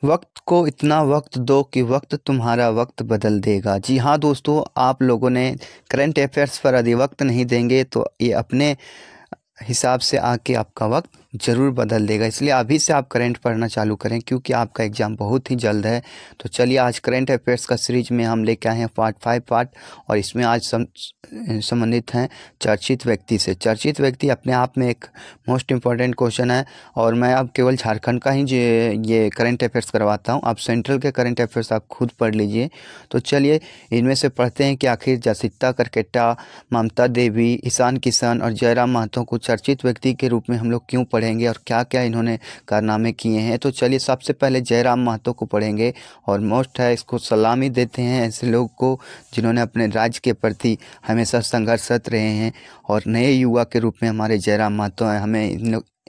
वक्त को इतना वक्त दो कि वक्त तुम्हारा वक्त बदल देगा। जी हाँ दोस्तों, आप लोगों ने करंट अफेयर्स पर यदि वक्त नहीं देंगे तो ये अपने हिसाब से आके आपका वक्त ज़रूर बदल देगा। इसलिए अभी से आप करंट पढ़ना चालू करें, क्योंकि आपका एग्ज़ाम बहुत ही जल्द है। तो चलिए, आज करंट अफेयर्स का सीरीज में हम लेके आए हैं पार्ट 5 पार्ट, और इसमें आज संबंधित हैं चर्चित व्यक्ति से। चर्चित व्यक्ति अपने आप में एक मोस्ट इम्पॉर्टेंट क्वेश्चन है, और मैं अब केवल झारखंड का ही ये करंट अफेयर्स करवाता हूँ। आप सेंट्रल के करंट अफेयर्स आप खुद पढ़ लीजिए। तो चलिए इनमें से पढ़ते हैं कि आखिर जसिता करकेटा, ममता देवी, ईशान किशन और जयराम महतो को चर्चित व्यक्ति के रूप में हम लोग क्यों पढ़ेंगे और क्या क्या इन्होंने कारनामे किए हैं। तो चलिए सबसे पहले जयराम महतो को पढ़ेंगे, और मोस्ट है इसको सलामी देते हैं ऐसे लोग को जिन्होंने अपने राज्य के प्रति हमेशा संघर्षरत रहे हैं, और नए युवा के रूप में हमारे जयराम महतो हैं।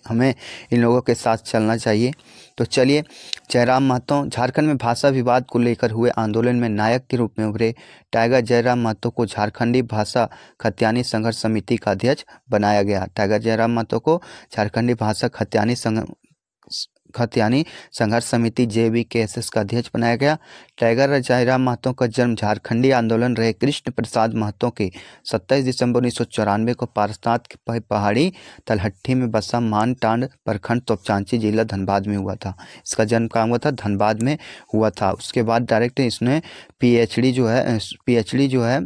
हमें इन लोगों के साथ चलना चाहिए। तो चलिए, जयराम महतो झारखंड में भाषा विवाद को लेकर हुए आंदोलन में नायक के रूप में उभरे। टाइगर जयराम महतो को झारखंडी भाषा खत्यानी संघर्ष समिति का अध्यक्ष बनाया गया। टाइगर जयराम महतो को झारखंडी भाषा खत्यानी संघर्ष समिति JVKSS का अध्यक्ष बनाया गया। टाइगर जयराम महतो का जन्म झारखंडी आंदोलन रहे कृष्ण प्रसाद महतो के 27 दिसंबर 1994 को पारसात के पहाड़ी तलहट्टी में बसा मानटांड प्रखंड तोपचांची जिला धनबाद में हुआ था। इसका जन्म कहाँ हुआ था? धनबाद में हुआ था। उसके बाद डायरेक्ट इसने PhD जो है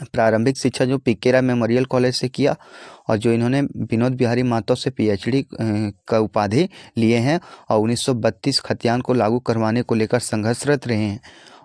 प्रारंभिक शिक्षा जो पिकेरा मेमोरियल कॉलेज से किया, और जो इन्होंने विनोद बिहारी महतो से PhD का उपाधि लिए हैं, और 1932 खतियान को लागू करवाने को लेकर संघर्षरत रहे हैं।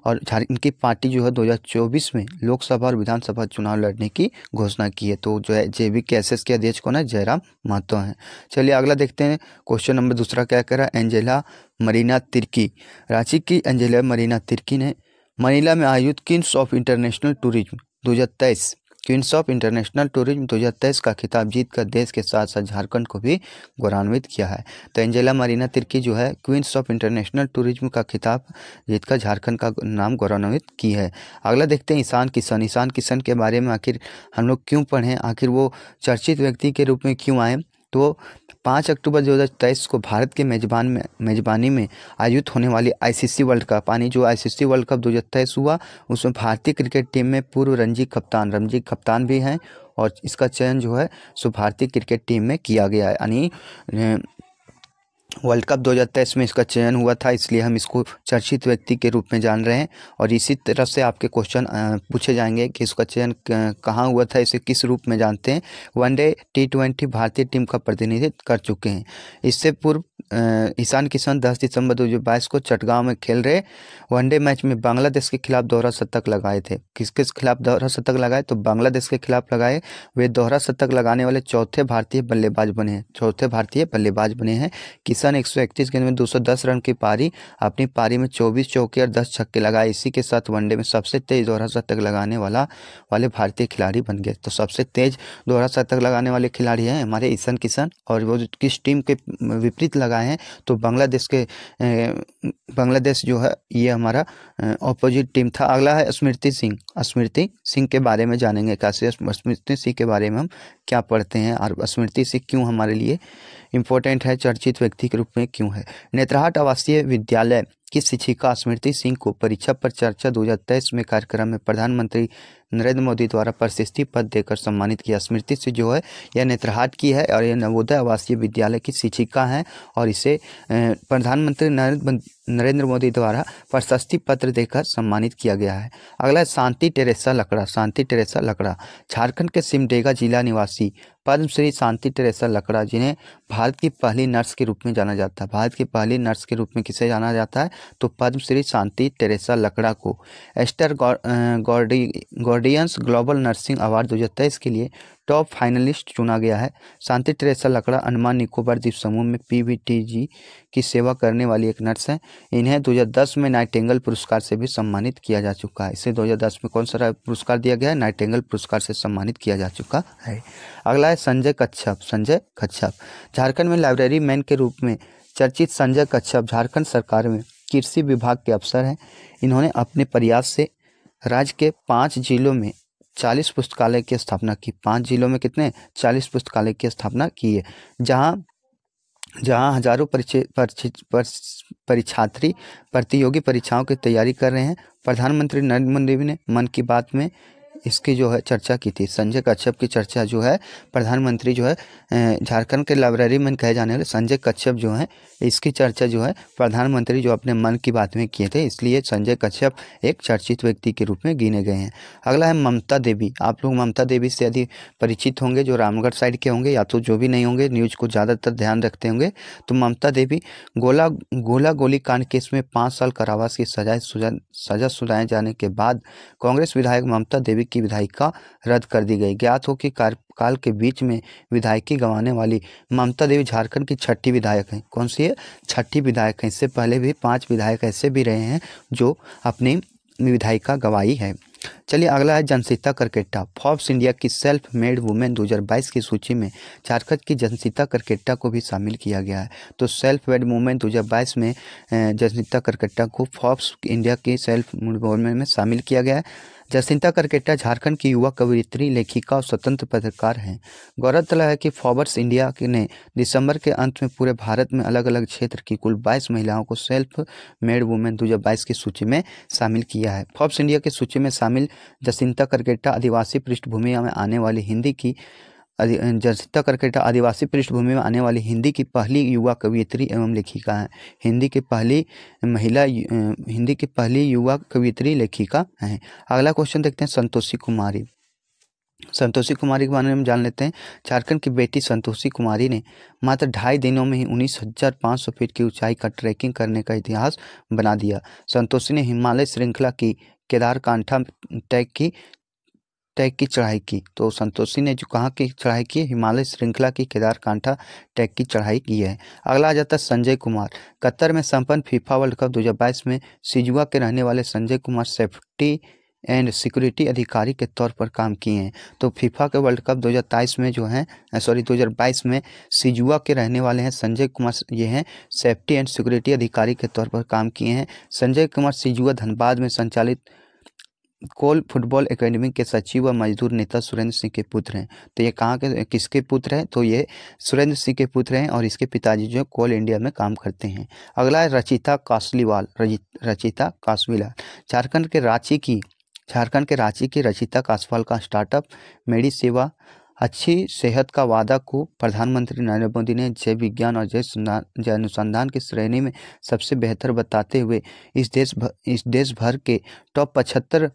और इनकी पार्टी जो है 2024 में लोकसभा और विधानसभा चुनाव लड़ने की घोषणा की है। तो जो है JVKSS के अध्यक्ष कौन है? जयराम महतो हैं। चलिए अगला देखते हैं। क्वेश्चन नंबर दूसरा क्या कह रहा है? एंजेला मरीना तिर्की। रांची की एंजेला मरीना तिर्की ने मनीला में आयोजित queens of international tourism 2023 queens of international tourism 2023 का खिताब जीतकर देश के साथ साथ झारखंड को भी गौरवान्वित किया है। तो एंजेला मरीना तिर्की जो है क्वींस ऑफ इंटरनेशनल टूरिज्म का खिताब जीतकर झारखंड का नाम गौरवान्वित की है। अगला देखते हैं ईशान किशन। ईशान किशन के बारे में आखिर हम लोग क्यों पढ़ें, आखिर वो चर्चित व्यक्ति के रूप में क्यों आए। तो 5 अक्टूबर 2023 को भारत के मेजबानी में आयोजित होने वाली ICC world cup ICC world cup 2023 हुआ, उसमें भारतीय क्रिकेट टीम में पूर्व रणजी कप्तान भी हैं, और इसका चयन जो है सो भारतीय क्रिकेट टीम में किया गया है। यानी वर्ल्ड कप 2023 में इसका चयन हुआ था, इसलिए हम इसको चर्चित व्यक्ति के रूप में जान रहे हैं। और इसी तरह से आपके क्वेश्चन पूछे जाएंगे कि इसका चयन कहाँ हुआ था, इसे किस रूप में जानते हैं। वनडे T20 भारतीय टीम का प्रतिनिधित्व कर चुके हैं। इससे पूर्व ईशान किशन 10 दिसंबर 2022 को चटगांव में खेल रहे वनडे मैच में बांग्लादेश के खिलाफ दोहरा शतक लगाए थे। किसके खिलाफ दोहरा शतक लगाए? तो बांग्लादेश के खिलाफ लगाए। वे दोहरा शतक लगाने वाले चौथे भारतीय बल्लेबाज बने हैं। किशन 131 गेंद में 210 रन की पारी, अपनी पारी में 24 चौके और 10 छक्के लगाए। इसी के साथ वनडे में सबसे तेज दोहरा शतक लगाने वाले भारतीय खिलाड़ी बन गए। तो सबसे तेज दोहरा शतक लगाने वाले खिलाड़ी हैं हमारे ईशान किशन, और वो किस टीम के विपरीत लगाए हैं? तो बांग्लादेश जो है ये हमारा ऑपोजिट टीम था। अगला है स्मृति सिंह के बारे में जानेंगे। कैसे स्मृति सिंह के बारे में हम क्या पढ़ते हैं, और स्मृति सिंह क्यों हमारे लिए इम्पोर्टेंट है, चर्चित व्यक्ति के रूप में क्यों है। नेतरहाट आवासीय विद्यालय की शिक्षिका स्मृति सिंह को परीक्षा पर चर्चा 2023 में कार्यक्रम में प्रधानमंत्री नरेंद्र मोदी द्वारा प्रशस्ति पद देकर सम्मानित किया। स्मृति सिंह जो है यह नेतरहाट की है, और यह नवोदय आवासीय विद्यालय की शिक्षिका हैं, और इसे प्रधानमंत्री नरेंद्र मोदी द्वारा प्रशस्ति पत्र देकर सम्मानित किया गया है। अगला है शांति टेरेसा लकड़ा। झारखंड के सिमडेगा जिला निवासी पद्मश्री शांति टेरेसा लकड़ा, जिन्हें भारत की पहली नर्स के रूप में जाना जाता है। भारत की पहली नर्स के रूप में किसे जाना जाता है? तो पद्मश्री शांति टेरेसा लकड़ा को एस्टर गॉर्डियंस ग्लोबल नर्सिंग अवार्ड 2023 के लिए टॉप फाइनलिस्ट चुना गया है। शांति टेरेसा लकड़ा अंडमान निकोबार द्वीप समूह में PVTG की सेवा करने वाली एक नर्स हैं। इन्हें 2010 में नाइटिंगेल पुरस्कार से भी सम्मानित किया जा चुका है। इसे 2010 में कौन सा पुरस्कार दिया गया है? नाइटिंगेल पुरस्कार से सम्मानित किया जा चुका है। अगला है संजय कच्छप। झारखंड में लाइब्रेरी मैन के रूप में चर्चित संजय कच्छप झारखंड सरकार में कृषि विभाग के अफसर हैं। इन्होंने अपने प्रयास से राज्य के 5 जिलों में 40 पुस्तकालय की स्थापना की। 5 जिलों में कितने? 40 पुस्तकालय की स्थापना की है, जहां जहां हजारों परीक्षार्थी प्रतियोगी परीक्षाओं की तैयारी कर रहे हैं। प्रधानमंत्री नरेंद्र मोदी ने मन की बात में इसकी जो है चर्चा की थी। संजय कश्यप की चर्चा जो है प्रधानमंत्री जो है झारखंड के लाइब्रेरी में कहे जाने वाले संजय कश्यप जो है इसकी चर्चा जो है प्रधानमंत्री जो अपने मन की बात में किए थे, इसलिए संजय कश्यप एक चर्चित व्यक्ति के रूप में गिने गए हैं। अगला है ममता देवी। आप लोग ममता देवी से यदि परिचित होंगे, जो रामगढ़ साइड के होंगे या तो जो भी नहीं होंगे, न्यूज़ को ज़्यादातर ध्यान रखते होंगे, तो ममता देवी गोला गोली कांड केस में 5 साल कारावास की सजा सुनाए जाने के बाद कांग्रेस विधायक ममता देवी की विधायिका रद्द कर दी गई। ज्ञात हो कि कार्यकाल के बीच में विधायकी गंवाने वाली ममता देवी झारखंड की 6ठी विधायक हैं। कौन सी है? 6ठी विधायक हैं। इससे पहले भी 5 विधायक ऐसे भी रहे हैं जो अपनी विधायिका गंवाई है। चलिए अगला है जनसीता करकेट्टा। फोर्ब्स इंडिया की सेल्फ मेड वुमेन 2022 की सूची में झारखंड की जनसीता करकेट्टा को भी शामिल किया गया है। तो सेल्फ मेड वुमेन 2022 में जनसीता करकेट्टा को फोर्ब्स इंडिया की सेल्फ मेड वुमेन में शामिल किया गया है। जसिंता करकेट्टा झारखंड की युवा कवयित्री, लेखिका और स्वतंत्र पत्रकार हैं। गौरतलब है कि फोर्ब्स इंडिया ने दिसंबर के अंत में पूरे भारत में अलग अलग क्षेत्र की कुल 22 महिलाओं को सेल्फ मेड वुमेन 2022 की सूची में शामिल किया है। फोर्ब्स इंडिया की सूची में शामिल जसिंता करकेट्टा आदिवासी पृष्ठभूमि में आने वाली हिंदी की हिंदी की पहली युवा कवयित्री एवं लेखिका हैं। हिंदी की पहली युवा कवयित्री लेखिका हैं। अगला क्वेश्चन देखते हैं संतोषी कुमारी। संतोषी कुमारी के बारे में हम जान लेते हैं। झारखंड की बेटी संतोषी कुमारी ने मात्र 2.5 दिनों में ही 19,500 फीट की ऊंचाई का ट्रैकिंग करने का इतिहास बना दिया। संतोषी ने हिमालय श्रृंखला की केदारकांठा ट्रैक की चढ़ाई की। तो संतोषी ने जो कहाँ की चढ़ाई की? हिमालय श्रृंखला की केदारकांठा ट्रैक की चढ़ाई की है। अगला आ जाता है संजय कुमार। कतर में संपन्न फीफा वर्ल्ड कप 2022 में सिजुआ के रहने वाले Sanjay Kumar safety and security अधिकारी के तौर पर काम किए हैं। तो फीफा के वर्ल्ड कप 2022 में सिजुआ के रहने वाले हैं संजय कुमार, ये हैं सेफ्टी एंड सिक्योरिटी अधिकारी के तौर पर काम किए हैं। संजय कुमार सिजुआ धनबाद में संचालित कोल फुटबॉल एकेडमी के सचिव व मजदूर नेता सुरेंद्र सिंह के पुत्र हैं। तो ये कहाँ के किसके पुत्र हैं? तो ये सुरेंद्र सिंह के पुत्र हैं और इसके पिताजी जो कोल इंडिया में काम करते हैं। अगला है रचिता कासलीवाल। रचिता कासलीवाल झारखंड के रांची की रचिता कासवाल का स्टार्टअप मेडी सेवा अच्छी सेहत का वादा को प्रधानमंत्री नरेंद्र मोदी ने जय विज्ञान और जय अनुसंधान की श्रेणी में सबसे बेहतर बताते हुए इस देश भर के टॉप 75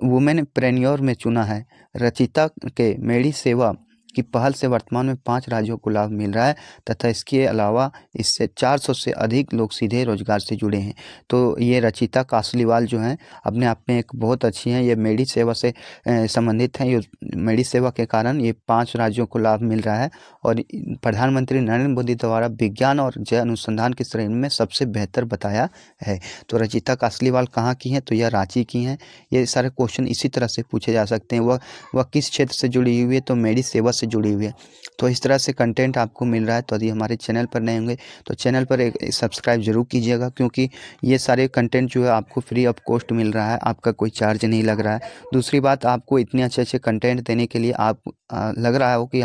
वुमेन प्रेन्योर में चुना है। रचिता के मेडी सेवा की पहल से वर्तमान में 5 राज्यों को लाभ मिल रहा है तथा इसके अलावा इससे 400 से अधिक लोग सीधे रोजगार से जुड़े हैं। तो ये रचिता कासलीवाल जो हैं अपने आप में एक बहुत अच्छी हैं। ये मेडी सेवा से संबंधित हैं। ये मेडी सेवा के कारण ये 5 राज्यों को लाभ मिल रहा है और प्रधानमंत्री नरेंद्र मोदी द्वारा विज्ञान और जय अनुसंधान की श्रेणी में सबसे बेहतर बताया है। तो रचिता कासलीवाल कहाँ की हैं? तो यह रांची की हैं। ये सारे क्वेश्चन इसी तरह से पूछे जा सकते हैं। वह किस क्षेत्र से जुड़ी हुई है? तो मेडी सेवा से जुड़ी हुई है। तो इस तरह से कंटेंट आपको मिल रहा है। तो यदि हमारे चैनल पर नए होंगे तो चैनल पर एक सब्सक्राइब जरूर कीजिएगा, क्योंकि ये सारे कंटेंट जो है आपको फ्री ऑफ कॉस्ट मिल रहा है, आपका कोई चार्ज नहीं लग रहा है। दूसरी बात, आपको इतने अच्छे कंटेंट देने के लिए आप लग रहा हो कि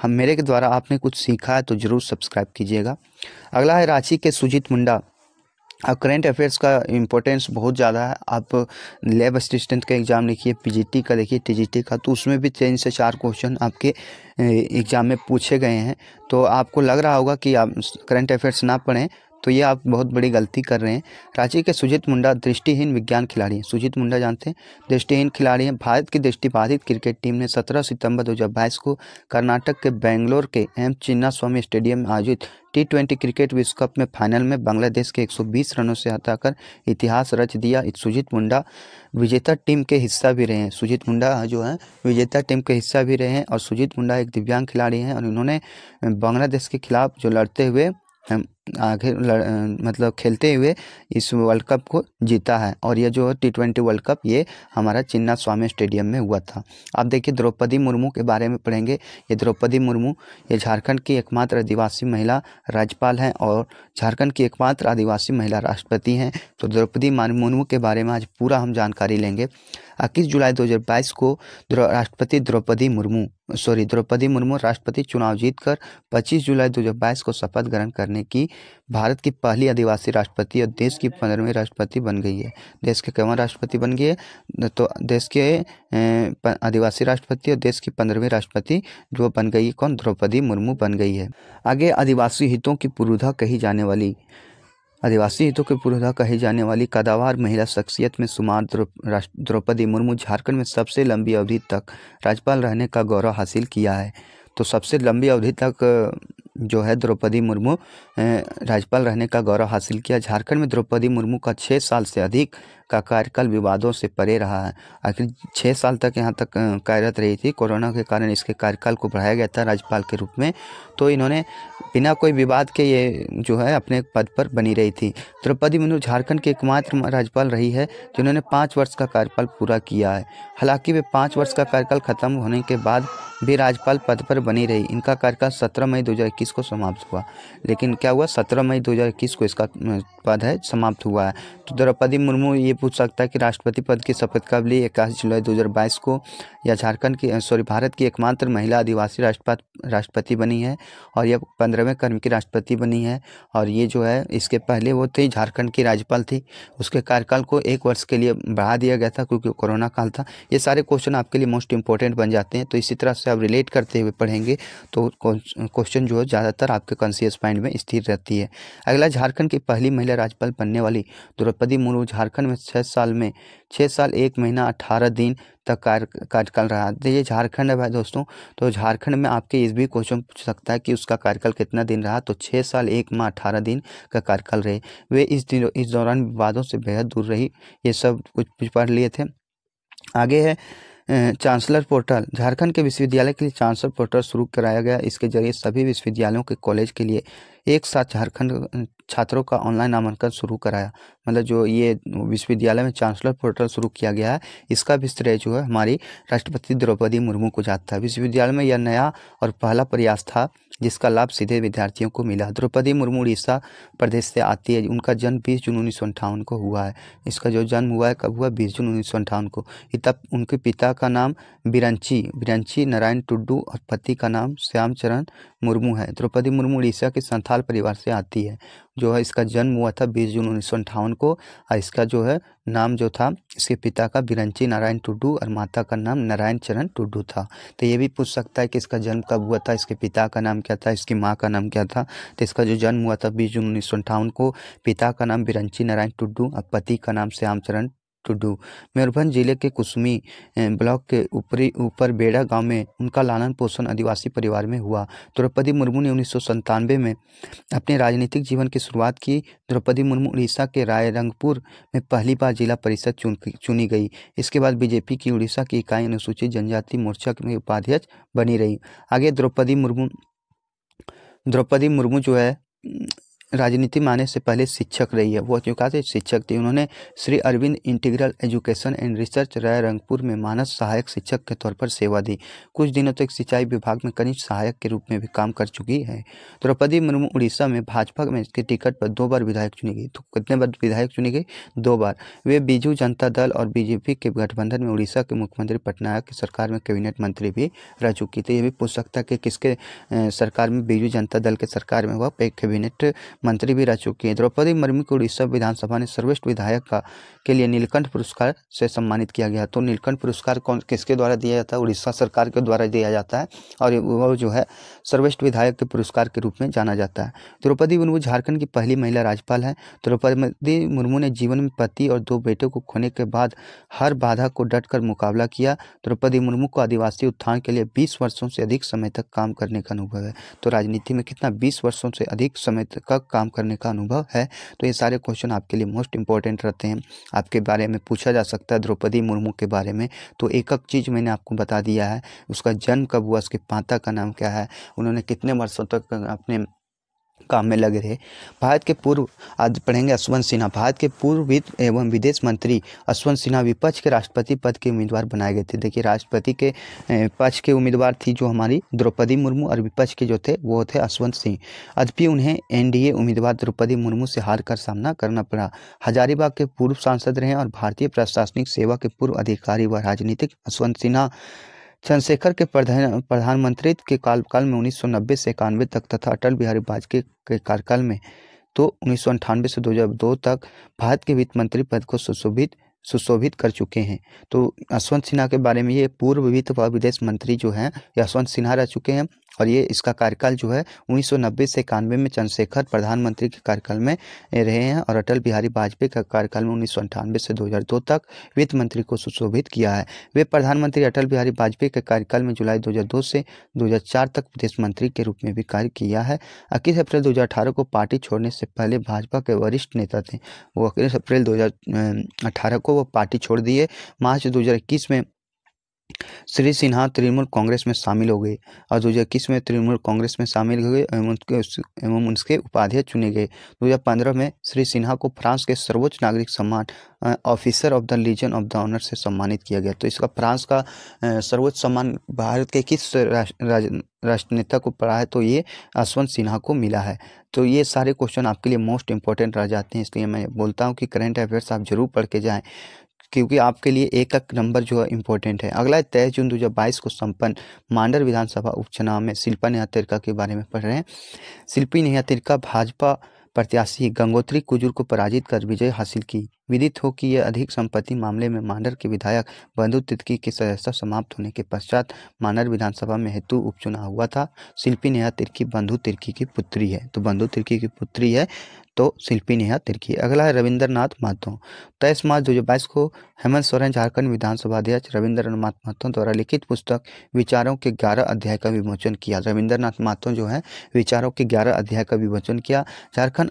मेरे के द्वारा आपने कुछ सीखा है, तो ज़रूर सब्सक्राइब कीजिएगा। अगला है रांची के सुजीत मुंडा। अब करेंट अफेयर्स का इम्पोर्टेंस बहुत ज़्यादा है। आप लैब असिस्टेंट का एग्ज़ाम लिखिए, पीजीटी का देखिए, टीजीटी का, तो उसमें भी 3 से 4 क्वेश्चन आपके एग्ज़ाम में पूछे गए हैं। तो आपको लग रहा होगा कि आप करेंट अफेयर्स ना पढ़ें, तो ये आप बहुत बड़ी गलती कर रहे हैं। रांची के सुजीत मुंडा दृष्टिहीन विज्ञान खिलाड़ी हैं। सुजीत मुंडा जानते हैं, दृष्टिहीन खिलाड़ी हैं। भारत की दृष्टिबाधित क्रिकेट टीम ने 17 सितंबर 2022 को कर्नाटक के बेंगलोर के एम चिन्नास्वामी स्टेडियम में आयोजित T20 क्रिकेट विश्व कप में फाइनल में बांग्लादेश के 120 रनों से हटाकर इतिहास रच दिया। सुजीत मुंडा विजेता टीम के हिस्सा भी रहे हैं। सुजीत मुंडा जो है विजेता टीम के हिस्सा भी रहे हैं और सुजीत मुंडा एक दिव्यांग खिलाड़ी हैं और इन्होंने बांग्लादेश के खिलाफ जो लड़ते हुए आगे मतलब खेलते हुए इस वर्ल्ड कप को जीता है। और ये जो T20 वर्ल्ड कप ये हमारा चिन्ना स्वामी स्टेडियम में हुआ था। आप देखिए द्रौपदी मुर्मू के बारे में पढ़ेंगे। ये द्रौपदी मुर्मू ये झारखंड की एकमात्र आदिवासी महिला राज्यपाल हैं और झारखंड की एकमात्र आदिवासी महिला राष्ट्रपति हैं। तो द्रौपदी मुर्मू के बारे में आज पूरा हम जानकारी लेंगे। 21 जुलाई 2022 को द्रौपदी मुर्मू राष्ट्रपति चुनाव जीतकर 25 जुलाई 2022 को शपथ ग्रहण करने की भारत की पहली आदिवासी राष्ट्रपति और देश की 15वीं राष्ट्रपति बन गई है। देश के कौन राष्ट्रपति बन गई है? तो देश के आदिवासी राष्ट्रपति और देश की 15वीं राष्ट्रपति जो बन गई है कौन? द्रौपदी मुर्मू बन गई है। आगे आदिवासी हितों की पुरोधा कही जाने वाली कदावर महिला शख्सियत में शुमार द्रौपदी मुर्मू झारखंड में सबसे लंबी अवधि तक राज्यपाल रहने का गौरव हासिल किया है। तो सबसे लंबी अवधि तक जो है द्रौपदी मुर्मू राज्यपाल रहने का गौरव हासिल किया। झारखंड में द्रौपदी मुर्मू का 6 साल से अधिक का कार्यकाल विवादों से परे रहा है। आखिर 6 साल तक यहाँ तक कार्यरत रही थी। कोरोना के कारण इसके कार्यकाल को बढ़ाया गया था राज्यपाल के रूप में। तो इन्होंने बिना कोई विवाद के ये जो है अपने पद पर बनी रही थी। द्रौपदी मुर्मू झारखंड की एकमात्र राज्यपाल रही है जिन्होंने 5 वर्ष का कार्यकाल पूरा किया है। हालांकि वे 5 वर्ष का कार्यकाल खत्म होने के बाद भी राज्यपाल पद पर बनी रही। इनका कार्यकाल 17 मई 2021 को समाप्त हुआ। लेकिन क्या हुआ? 17 मई 2021 को इसका पद है समाप्त हुआ है। तो द्रौपदी मुर्मू ये पूछ सकता है कि राष्ट्रपति पद की शपथ कब ली? 21 जुलाई 2022 को। या भारत की एकमात्र महिला आदिवासी राष्ट्रपति बनी है और यह 15वें क्रम की राष्ट्रपति बनी है। और ये जो है इसके पहले वो थी झारखंड की राज्यपाल थी। उसके कार्यकाल को 1 वर्ष के लिए बढ़ा दिया गया था क्योंकि कोरोना काल था। ये सारे क्वेश्चन आपके लिए मोस्ट इंपॉर्टेंट बन जाते हैं। तो इसी तरह से आप रिलेट करते हुए पढ़ेंगे तो क्वेश्चन जो है ज़्यादातर आपके कॉन्शियस माइंड में स्थिर रहती है। अगला, झारखंड की पहली महिला राज्यपाल बनने वाली द्रौपदी मुर्मू झारखंड में 6 साल 1 महीना 18 दिन तक कार्यकाल रहा। तो ये झारखंड है भाई दोस्तों। तो झारखंड में आपके इस भी क्वेश्चन पूछ सकता है कि उसका कार्यकाल कितना दिन रहा। तो 6 साल 1 माह 18 दिन का कार्यकाल रहे। वे इस दौरान विवादों से बेहद दूर रही। ये सब कुछ पढ़ लिए थे। आगे है चांसलर पोर्टल। झारखंड के विश्वविद्यालय के लिए चांसलर पोर्टल शुरू कराया गया। इसके जरिए सभी विश्वविद्यालयों के कॉलेज के लिए एक साथ झारखंड छात्रों का ऑनलाइन नामांकन शुरू कराया। मतलब जो ये विश्वविद्यालय में चांसलर पोर्टल शुरू किया गया है इसका भी श्रेय जो है हमारी राष्ट्रपति द्रौपदी मुर्मू को जाता है। विश्वविद्यालय में यह नया और पहला प्रयास था जिसका लाभ सीधे विद्यार्थियों को मिला। द्रौपदी मुर्मू उड़ीसा प्रदेश से आती है। उनका जन्म 20 जून 1958 को हुआ है। इसका जो जन्म हुआ है कब हुआ? 20 जून 1958 को। उनके पिता का नाम बिरंची नारायण टुड्डू और पति का नाम श्याम चरण मुर्मू है। द्रौपदी मुर्मू उड़ीसा के संथाल परिवार से आती है। जो है इसका जन्म हुआ था 20 जून 1958 को। और इसका जो है नाम जो था इसके पिता का बिरंची नारायण टुड्डू और माता का नाम नारायण चरण टुड्डू था। तो ये भी पूछ सकता है कि इसका जन्म कब हुआ था, इसके पिता का नाम क्या था, इसकी माँ का नाम क्या था। तो इसका जो जन्म हुआ था 20 जून 1958 को। पिता का नाम बिरंची नारायण टुड्डू और पति का नाम श्याम चरण टुड्डू। मयूरभंज जिले के कुसमी ब्लॉक के ऊपर बेड़ा गांव में उनका लालन पोषण आदिवासी परिवार में हुआ। द्रौपदी मुर्मू ने 1997 में अपने राजनीतिक जीवन की शुरुआत की। द्रौपदी मुर्मू उड़ीसा के रायरंगपुर में पहली बार जिला परिषद चुनी गई। इसके बाद बीजेपी की उड़ीसा की इकाई अनुसूचित जनजाति मोर्चा में उपाध्यक्ष बनी रही। आगे द्रौपदी मुर्मू जो है राजनीति में आने से पहले शिक्षक रही है। वो जो कहा थे शिक्षक थी। उन्होंने Shri Aurobindo integral education and research Rairangpur में मानस सहायक शिक्षक के तौर पर सेवा दी। कुछ दिनों तक सिंचाई विभाग में कनिष्ठ सहायक के रूप में भी काम कर चुकी है। द्रौपदी मुर्मू उड़ीसा में भाजपा में के टिकट पर 2 बार विधायक चुनी गई। तो कितने बार विधायक चुनी गई? 2 बार। वे बीजू जनता दल और बीजेपी के गठबंधन में उड़ीसा के मुख्यमंत्री पटनायक की सरकार में कैबिनेट मंत्री भी रह चुकी थी। ये भी पूछ सकता है कि किसके सरकार में? बीजू जनता दल के सरकार में हुआ कैबिनेट मंत्री भी रह चुकी है। द्रौपदी मुर्मू को उड़ीसा विधानसभा ने सर्वश्रेष्ठ विधायक के लिए नीलकंठ पुरस्कार से सम्मानित किया गया। तो नीलकंठ पुरस्कार किसके द्वारा दिया जाता है? उड़ीसा सरकार के द्वारा दिया जाता है और वो जो है सर्वश्रेष्ठ विधायक के पुरस्कार के रूप में जाना जाता है। द्रौपदी मुर्मू झारखंड की पहली महिला राज्यपाल है। द्रौपदी मुर्मू ने जीवन में पति और 2 बेटों को खोने के बाद हर बाधा को डट कर मुकाबला किया। द्रौपदी मुर्मू को आदिवासी उत्थान के लिए 20 वर्षों से अधिक समय तक काम करने का अनुभव है। तो राजनीति में कितना? 20 वर्षों से अधिक समय तक काम करने का अनुभव है। तो ये सारे क्वेश्चन आपके लिए मोस्ट इंपॉर्टेंट रहते हैं। आपके बारे में पूछा जा सकता है द्रौपदी मुर्मू के बारे में। तो एक चीज़ मैंने आपको बता दिया है। उसका जन्म कब हुआ, उसके माता का नाम क्या है, उन्होंने कितने वर्षों तक अपने काम में लगे रहे। भारत के पूर्व, आज पढ़ेंगे यशवंत सिन्हा। भारत के पूर्व वित्त एवं विदेश मंत्री यशवंत सिन्हा विपक्ष के राष्ट्रपति पद के उम्मीदवार बनाए गए थे। देखिए, राष्ट्रपति के पक्ष के उम्मीदवार थी जो हमारी द्रौपदी मुर्मू, और विपक्ष के जो थे वो थे यशवंत सिंह। अद्यपि उन्हें एनडीए उम्मीदवार द्रौपदी मुर्मू से हार कर सामना करना पड़ा। हजारीबाग के पूर्व सांसद रहे और भारतीय प्रशासनिक सेवा के पूर्व अधिकारी व राजनीतिक यशवंत सिन्हा चंद्रशेखर के प्रधानमंत्रित्व के कार्यकाल में 1990 से 91 तक तथा अटल बिहारी वाजपेयी के कार्यकाल में तो 1998 से 2002 तक भारत के वित्त मंत्री पद को सुशोभित कर चुके हैं। तो यशवंत सिन्हा के बारे में, ये पूर्व वित्त व विदेश मंत्री जो हैं यशवंत सिन्हा रह चुके हैं, और ये इसका कार्यकाल जो है 1990 से 91 में चंद्रशेखर प्रधानमंत्री के कार्यकाल में रहे हैं, और अटल बिहारी वाजपेयी का कार्यकाल में 1998 से 2002 तक वित्त मंत्री को सुशोभित किया है। वे प्रधानमंत्री अटल बिहारी वाजपेयी के कार्यकाल में जुलाई 2002 से 2004 तक विदेश मंत्री के रूप में भी कार्य किया है। 21 अप्रैल 2018 को पार्टी छोड़ने से पहले भाजपा के वरिष्ठ नेता थे। वो 21 अप्रैल 2018 को वो पार्टी छोड़ दिए। मार्च 2021 में श्री सिन्हा तृणमूल कांग्रेस में शामिल हो गए और 2021 में तृणमूल कांग्रेस में शामिल हुए एवं उनके उपाध्यक्ष चुने गए। 2015 में श्री सिन्हा को फ्रांस के सर्वोच्च नागरिक सम्मान officer of the Legion of the Honour से सम्मानित किया गया। तो इसका फ्रांस का सर्वोच्च सम्मान भारत के किस राष्ट्रनेता को पड़ा है, तो ये यशवंत सिन्हा को मिला है। तो ये सारे क्वेश्चन आपके लिए मोस्ट इंपॉर्टेंट रह जाते हैं, इसलिए मैं बोलता हूँ कि करंट अफेयर्स आप जरूर पढ़ के जाएं, क्योंकि आपके लिए एक एक नंबर जो है इम्पोर्टेंट है। अगला 23 जून 2022 को संपन्न मांडर विधानसभा उपचुनाव में शिल्पा नेहा तिरका के बारे में पढ़ रहे हैं। शिल्पी नेहा तिरका भाजपा प्रत्याशी गंगोत्री कुजूर को पराजित कर विजय हासिल की। विदित हो कि यह अधिक संपत्ति मामले में मांडर के विधायक बंधु तिर्की की सदस्यता समाप्त होने के पश्चात मांडर विधानसभा में हेतु उपचुनाव हुआ था। शिल्पी नेहा तिर्की बंधु तिर्की की पुत्री है, तो बंधु तिर्की की पुत्री है तो शिल्पी नेहा तिर्की। अगला है रविंद्रनाथ महतो। 23 मार्च 2022 को हेमंत सोरेन झारखंड विधानसभा अध्यक्ष रविंद्रनाथ महतो द्वारा लिखित पुस्तक विचारों के 11 अध्याय का विमोचन किया। रविंद्रनाथ महतो जो है विचारों के 11 अध्याय का विमोचन किया। झारखंड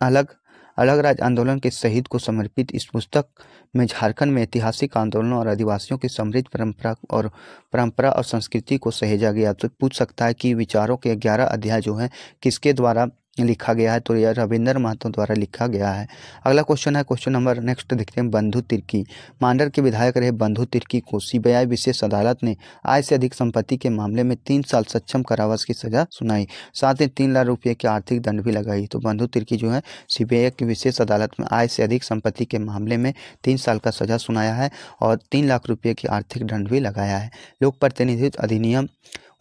अलग राज्य आंदोलन के शहीद को समर्पित इस पुस्तक में झारखंड में ऐतिहासिक आंदोलनों और आदिवासियों की समृद्ध परंपरा और संस्कृति को सहेजा गया। तो पूछ सकता है कि विचारों के 11 अध्याय जो हैं किसके द्वारा लिखा गया है, तो यह रविंद्र महतो द्वारा लिखा गया है। अगला क्वेश्चन है, क्वेश्चन नंबर नेक्स्ट देखते हैं। बंधु तिर्की मांडर के विधायक रहे बंधु तिर्की को सीबीआई विशेष अदालत ने आय से अधिक संपत्ति के मामले में 3 साल सक्षम कारावास की सजा सुनाई, साथ ही 3 लाख रुपये की आर्थिक दंड भी लगाई। तो बंधु तिर्की जो है सीबीआई की विशेष अदालत में आय से अधिक संपत्ति के मामले में 3 साल का सजा सुनाया है और 3 लाख रुपये की आर्थिक दंड भी लगाया है। लोक प्रतिनिधित्व अधिनियम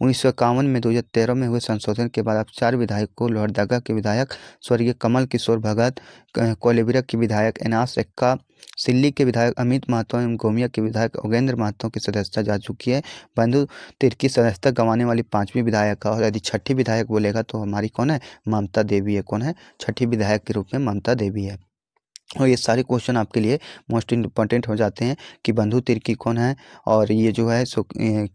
1951 में 2013 में हुए संशोधन के बाद अब 4 विधायकों को लोहरदगा के विधायक स्वर्गीय कमल किशोर भगत, कोलेबिरा के विधायक एनास एक्का, सिल्ली के विधायक अमित महतो एवं गोमिया के विधायक योगेंद्र महतो की सदस्यता जा चुकी है। बंधु तिर्की सदस्यता गंवाने वाली 5वीं विधायक है, और यदि 6ठी विधायक बोलेगा तो हमारी कौन है, ममता देवी है। कौन है 6ठी विधायक के रूप में ममता देवी है। और ये सारे क्वेश्चन आपके लिए मोस्ट इम्पॉर्टेंट हो जाते हैं कि बंधु तिर्की कौन है और ये जो है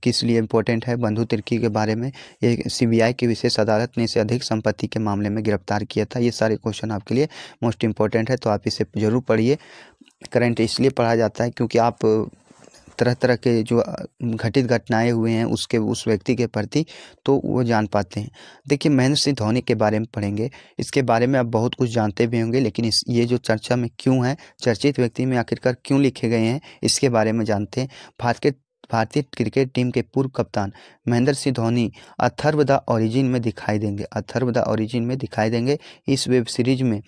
किस लिए इम्पोर्टेंट है। बंधु तिर्की के बारे में ये सीबीआई की विशेष अदालत ने इसे अधिक संपत्ति के मामले में गिरफ्तार किया था। ये सारे क्वेश्चन आपके लिए मोस्ट इम्पॉर्टेंट है, तो आप इसे ज़रूर पढ़िए। करंट इसलिए पढ़ा जाता है क्योंकि आप तरह तरह के जो घटित घटनाएं हुए हैं उस व्यक्ति के प्रति तो वो जान पाते हैं। देखिए, महेंद्र सिंह धोनी के बारे में पढ़ेंगे, इसके बारे में आप बहुत कुछ जानते भी होंगे, लेकिन ये जो चर्चा में क्यों है, चर्चित व्यक्ति में आखिरकार क्यों लिखे गए हैं, इसके बारे में जानते हैं। भारतीय क्रिकेट टीम के पूर्व कप्तान महेंद्र सिंह धोनी अथर्व द ओरिजिन में दिखाई देंगे। इस वेब सीरीज में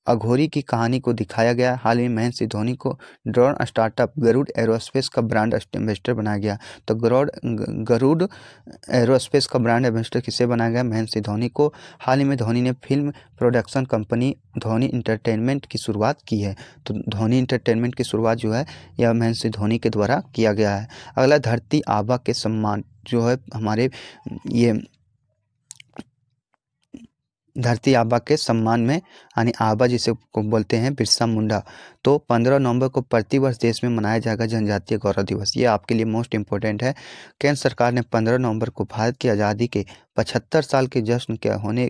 अघोरी की कहानी को दिखाया गया। हाल ही में महेंद्र सिंह धोनी को ड्रोन स्टार्टअप गरुड़ एरोस्पेस का ब्रांड एम्बेसडर बनाया गया। तो गरुड़ एरोस्पेस का ब्रांड एम्बेसडर किसे बनाया गया, महेंद्र सिंह धोनी को। हाल ही में धोनी ने film production company Dhoni entertainment की शुरुआत की है। तो धोनी इंटरटेनमेंट की शुरुआत जो है यह महेंद्र सिंह धोनी के द्वारा किया गया है। अगला धरती आबा के सम्मान जो है हमारे ये धरती आबा के सम्मान में, यानी आबा जिसे को बोलते हैं बिरसा मुंडा। तो 15 नवंबर को प्रतिवर्ष देश में मनाया जाएगा जनजातीय गौरव दिवस। ये आपके लिए मोस्ट इम्पोर्टेंट है। केंद्र सरकार ने 15 नवंबर को भारत की आज़ादी के 75 साल के जश्न के होने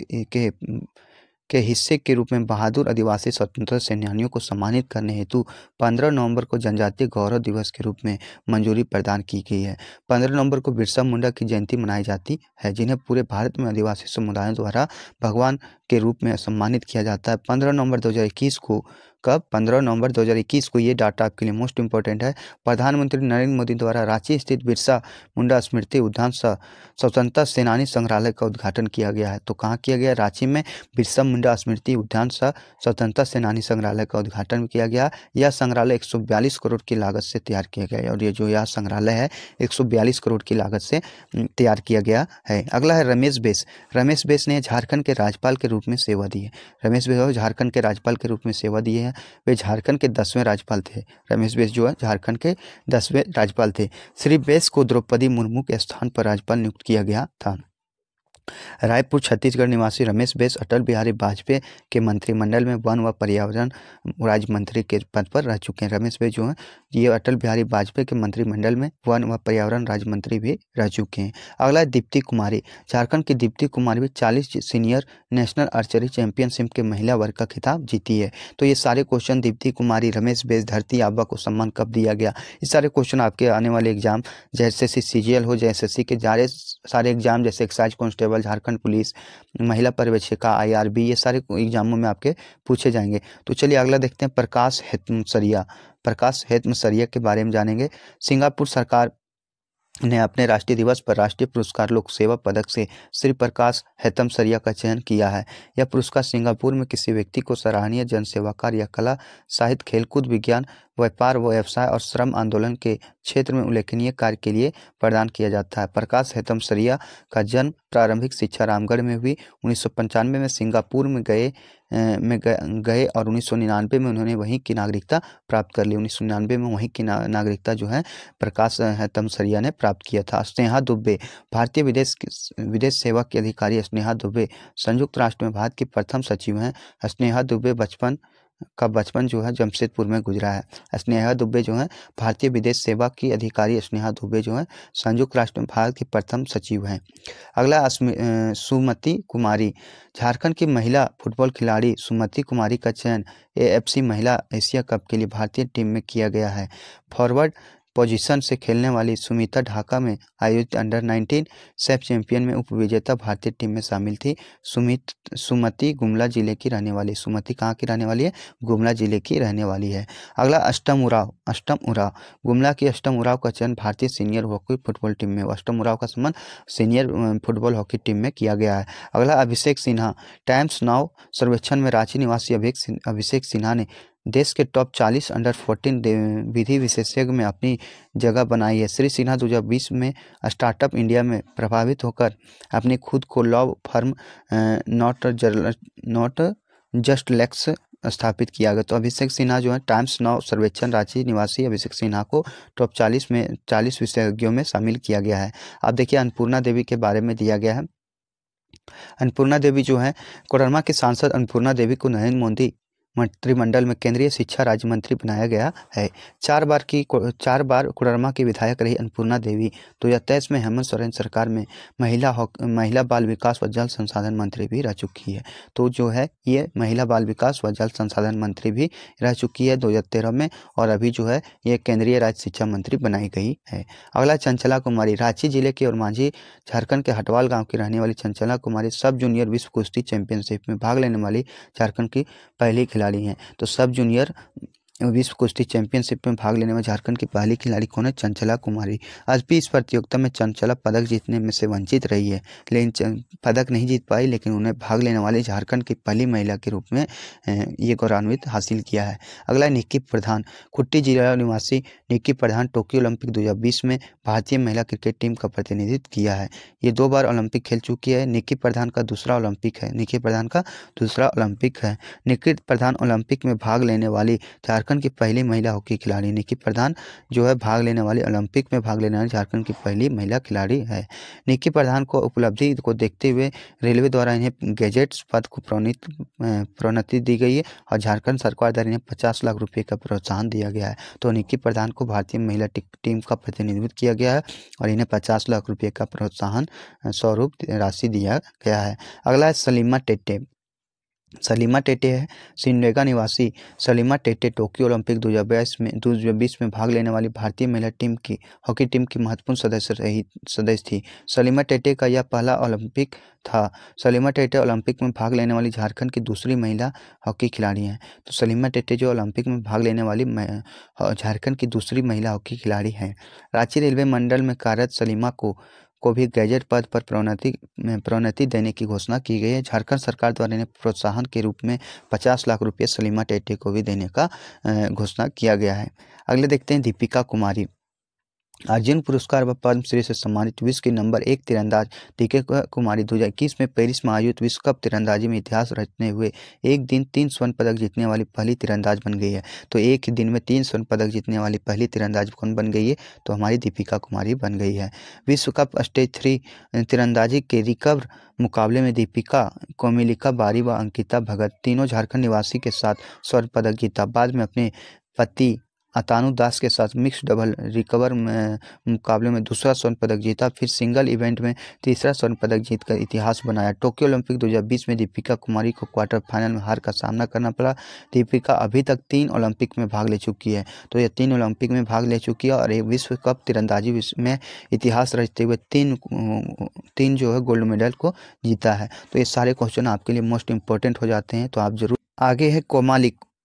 के हिस्से के रूप में बहादुर आदिवासी स्वतंत्रता सेनानियों को सम्मानित करने हेतु 15 नवंबर को जनजातीय गौरव दिवस के रूप में मंजूरी प्रदान की गई है। 15 नवंबर को बिरसा मुंडा की जयंती मनाई जाती है, जिन्हें पूरे भारत में आदिवासी समुदायों द्वारा भगवान के रूप में सम्मानित किया जाता है 15 नवंबर 2021 को। कब? 15 नवंबर 2021 को। ये डाटा आपके लिए मोस्ट इंपॉर्टेंट है। प्रधानमंत्री नरेंद्र मोदी द्वारा रांची स्थित बिरसा मुंडा स्मृति उद्यान स्वतंत्रता सेनानी संग्रहालय का उद्घाटन किया गया है। तो कहाँ किया गया? रांची में बिरसा मुंडा स्मृति उद्यान स्वतंत्रता सेनानी संग्रहालय का उद्घाटन किया गया। यह संग्रहालय 142 करोड़ की लागत से तैयार किया गया है और ये जो यह संग्रहालय है 142 करोड़ की लागत से तैयार किया गया है। अगला है रमेश बैस। रमेश बैस ने झारखंड के राज्यपाल के रूप में सेवा दी है। रमेश बैस झारखंड के राज्यपाल के रूप में सेवा दी है। वे झारखंड के 10वें राज्यपाल थे। रमेश बैस जो है झारखंड के 10वें राज्यपाल थे। श्री बैस को द्रौपदी मुर्मू के स्थान पर राज्यपाल नियुक्त किया गया था। रायपुर छत्तीसगढ़ निवासी रमेश बैस अटल बिहारी वाजपेयी के मंत्रिमंडल में वन व पर्यावरण राज्य मंत्री के पद पर रह चुके हैं। रमेश बैस जो हैं ये अटल बिहारी वाजपेयी के मंत्रिमंडल में वन व पर्यावरण राज्य मंत्री भी रह चुके हैं। अगला है दीप्ति कुमारी। झारखंड की दीप्ति कुमारी भी 40 सीनियर नेशनल आर्चरी चैंपियनशिप के महिला वर्ग का खिताब जीती है। तो ये सारे क्वेश्चन दीप्ति कुमारी, रमेश बैस, धरती आबा को सम्मान कब दिया गया, ये सारे क्वेश्चन आपके आने वाले एग्जाम जैसे CGL हो, जैसे के सारे एग्जाम जैसे एक्साइज कांस्टेबल, झारखंड पुलिस, महिला पर्यवेक्षिका, IRB, ये सारे एग्जामों में आपके पूछे जाएंगे। तो चलिए अगला देखते हैं प्रकाश हेतमसरिया। प्रकाश हेतमसरिया के बारे में जानेंगे। सिंगापुर सरकार ने अपने राष्ट्रीय दिवस पर राष्ट्रीय पुरस्कार लोक सेवा पदक से श्री प्रकाश हेतमसरिया का चयन किया है। यह पुरस्कार सिंगापुर में किसी व्यक्ति को सराहनीय जनसेवा कार्य या कला, साहित्य, खेलकूद, विज्ञान, व्यापार, व्यवसाय और श्रम आंदोलन के क्षेत्र में उल्लेखनीय कार्य के लिए प्रदान किया जाता है। प्रकाश हेतमसरिया का जन्म प्रारंभिक शिक्षा रामगढ़ में हुई। 1995 में सिंगापुर में गए और 1999 में उन्होंने वहीं की नागरिकता प्राप्त कर ली। 1999 में वहीं की नागरिकता जो है प्रकाश हेतमसरिया ने प्राप्त किया था। स्नेहा दुबे। भारतीय विदेश सेवा की अधिकारी स्नेहा दुबे संयुक्त राष्ट्र में भारत की प्रथम सचिव हैं। स्नेहा दुबे बचपन जो है जमशेदपुर में गुजरा है। स्नेहा दुबे जो है भारतीय विदेश सेवा की अधिकारी स्नेहा दुबे जो है संयुक्त राष्ट्र में भारत की प्रथम सचिव हैं। अगला सुमति कुमारी। झारखंड की महिला फुटबॉल खिलाड़ी सुमति कुमारी का चयन AFC महिला एशिया कप के लिए भारतीय टीम में किया गया है। फॉरवर्ड पोजीशन से खेलने वाली सुमिता ढाका में आयोजित अंडर-19 सेफ चैंपियन में उपविजेता भारतीय टीम में शामिल थी। सुमति गुमला जिले की रहने वाली। सुमति कहाँ की रहने वाली है? गुमला जिले की रहने वाली है। अगला अष्टम उराव। गुमला की अष्टम उराव का चयन भारतीय सीनियर हॉकी फुटबॉल टीम में, अष्टम उराव का संबंध सीनियर फुटबॉल हॉकी टीम में किया गया है। अगला अभिषेक सिन्हा। टाइम्स नाउ सर्वेक्षण में रांची निवासी अभिषेक सिन्हा ने देश के टॉप 40 अंडर-14 विधि विशेषज्ञ में अपनी जगह बनाई है। श्री सिन्हा 2020 में स्टार्टअप इंडिया में प्रभावित होकर अपनी खुद को law firm Not Just Lex स्थापित किया गया। तो अभिषेक सिन्हा जो है टाइम्स नाउ सर्वेक्षण रांची निवासी अभिषेक सिन्हा को टॉप 40 में 40 विशेषज्ञों में शामिल किया गया है। आप देखिए अन्नपूर्णा देवी के बारे में दिया गया है। अन्नपूर्णा देवी जो है कोडरमा के सांसद अन्नपूर्णा देवी को नरेंद्र मोदी मंत्रिमंडल में केंद्रीय शिक्षा राज्य मंत्री बनाया गया है। 4 बार कोडरमा की विधायक रही अन्नपूर्णा देवी 2023 में हेमंत सोरेन सरकार में महिला बाल विकास व जल संसाधन मंत्री भी रह चुकी है। तो जो है ये महिला बाल विकास व जल संसाधन मंत्री भी रह चुकी है 2013 में और अभी जो है ये केंद्रीय राज्य शिक्षा मंत्री बनाई गई है। अगला चंचला कुमारी। रांची जिले के और मांझी झारखंड के हटवाल गाँव की रहने वाली चंचला कुमारी सब जूनियर विश्व कुश्ती चैंपियनशिप में भाग लेने वाली झारखंड की पहली खिलाड़ी हैं। तो सब जूनियर विश्व कुश्ती चैंपियनशिप में भाग लेने में झारखंड की पहली खिलाड़ी कौन है? चंचला कुमारी। आज भी इस प्रतियोगिता में चंचला पदक जीतने में से वंचित रही है, लेकिन पदक नहीं जीत पाई, लेकिन उन्हें भाग लेने वाली झारखंड की पहली महिला के रूप में ये गौरवान्वित हासिल किया है। अगला निक्की प्रधान। खुट्टी जिला निवासी निक्की प्रधान टोक्यो ओलंपिक 2020 में भारतीय महिला क्रिकेट टीम का प्रतिनिधित्व किया है। ये 2 बार ओलंपिक खेल चुकी है। निक्की प्रधान का दूसरा ओलंपिक है। निक्की प्रधान ओलंपिक में भाग लेने वाली झारखंड की पहली महिला हॉकी खिलाड़ी। निक्की प्रधान जो है ओलंपिक में भाग लेने वाली झारखंड की पहली महिला खिलाड़ी है। निक्की प्रधान को उपलब्धि को देखते हुए रेलवे द्वारा इन्हें गेजेट्स पद को प्रोन्नति दी गई है और झारखंड सरकार द्वारा इन्हें 50 लाख रुपये का प्रोत्साहन दिया गया है। तो निक्की प्रधान को भारतीय महिला टीम का प्रतिनिधित्व किया गया है और इन्हें 50 लाख रुपये का प्रोत्साहन स्वरूप राशि दिया गया है। अगला है सलीमा टेटे। सलीमा टेटे है। सिमडेगा निवासी सलीमा टेटे टोक्यो ओलंपिक 2020 में भाग लेने वाली भारतीय महिला हॉकी टीम की महत्वपूर्ण सदस्य थी। सलीमा टेटे का यह पहला ओलंपिक था। सलीमा टेटे ओलंपिक में भाग लेने वाली झारखंड की दूसरी महिला हॉकी खिलाड़ी हैं। तो सलीमा टेटे जो ओलंपिक में भाग लेने वाली झारखंड की दूसरी महिला हॉकी खिलाड़ी हैं। रांची रेलवे मंडल में कार्यरत सलीमा को भी गैजेट पद पर प्रोन्नति देने की घोषणा की गई है। झारखंड सरकार द्वारा इन्हें प्रोत्साहन के रूप में 50 लाख रुपये सलीमा टेटे को भी देने का घोषणा किया गया है। अगले देखते हैं दीपिका कुमारी। अर्जुन पुरस्कार व पद्मश्री से सम्मानित विश्व की नंबर 1 तीरंदाज दीपिका कुमारी 2021 में पेरिस में आयोजित विश्व कप तीरंदाजी में इतिहास रचने हुए एक दिन 3 स्वर्ण पदक जीतने वाली पहली तीरंदाज बन गई है। तो एक ही दिन में 3 स्वर्ण पदक जीतने वाली पहली तीरंदाज कौन बन गई है? तो हमारी दीपिका कुमारी बन गई है। विश्व कप स्टेज 3 तीरंदाजी के रिकर्व मुकाबले में दीपिका, कोमोलिका बारी व अंकिता भगत तीनों झारखंड निवासी के साथ स्वर्ण पदक जीता। बाद में अपने पति अतानु दास के साथ मिक्स डबल रिकवर में मुकाबले में दूसरा स्वर्ण पदक जीता। फिर सिंगल इवेंट में तीसरा स्वर्ण पदक जीतकर इतिहास बनाया। टोक्यो ओलंपिक 2020 में दीपिका कुमारी को क्वार्टर फाइनल में हार का सामना करना पड़ा। दीपिका अभी तक 3 ओलंपिक में भाग ले चुकी है। तो यह 3 ओलंपिक में भाग ले चुकी है और एक विश्व कप तीरंदाजी में इतिहास रचते हुए तीन जो है गोल्ड मेडल को जीता है। तो ये सारे क्वेश्चन आपके लिए मोस्ट इंपॉर्टेंट हो जाते हैं, तो आप जरूर। आगे है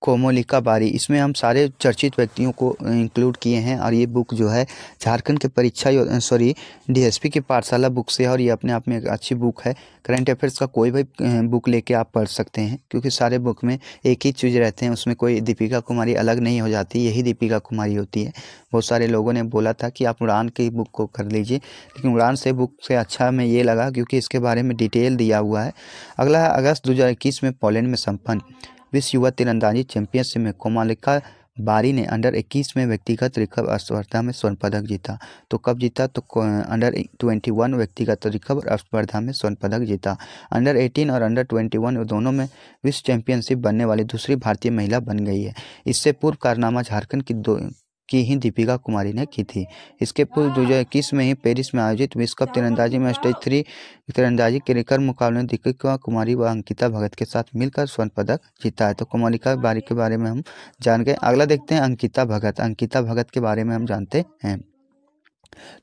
कोमोलिका बारी। इसमें हम सारे चर्चित व्यक्तियों को इंक्लूड किए हैं और ये बुक जो है झारखंड के डीएसपी की पाठशाला बुक से है और ये अपने आप में एक अच्छी बुक है। करंट अफेयर्स का कोई भी बुक लेके आप पढ़ सकते हैं, क्योंकि सारे बुक में एक ही चीज़ रहते हैं, उसमें कोई दीपिका कुमारी अलग नहीं हो जाती, यही दीपिका कुमारी होती है। बहुत सारे लोगों ने बोला था कि आप उड़ान की बुक को कर लीजिए, लेकिन उड़ान से बुक से अच्छा हमें ये लगा क्योंकि इसके बारे में डिटेल दिया हुआ है। अगला है अगस्त 2021 में पोलैंड में संपन्न विश्व युवा तीरंदाजी चैंपियनशिप में कोमोलिका बारी ने अंडर 21 में व्यक्तिगत रिकर्व स्पर्धा में स्वर्ण पदक जीता। तो कब जीता? तो अंडर 21 व्यक्तिगत रिकर्व स्पर्धा में स्वर्ण पदक जीता। अंडर 18 और अंडर 21 दोनों में विश्व चैंपियनशिप बनने वाली दूसरी भारतीय महिला बन गई है। इससे पूर्व कारनामा झारखंड की ही दीपिका कुमारी ने की थी। इसके पूर्व 2021 में ही पेरिस में आयोजित विश्व कप तीरंदाजी में स्टेज 3 तीरंदाजी के रिकर्व मुकाबले में दीपिका कुमारी व अंकिता भगत के साथ मिलकर स्वर्ण पदक जीता है। तो कोमोलिका बारी के बारे में हम जान गए। अगला देखते हैं अंकिता भगत के बारे में हम जानते हैं।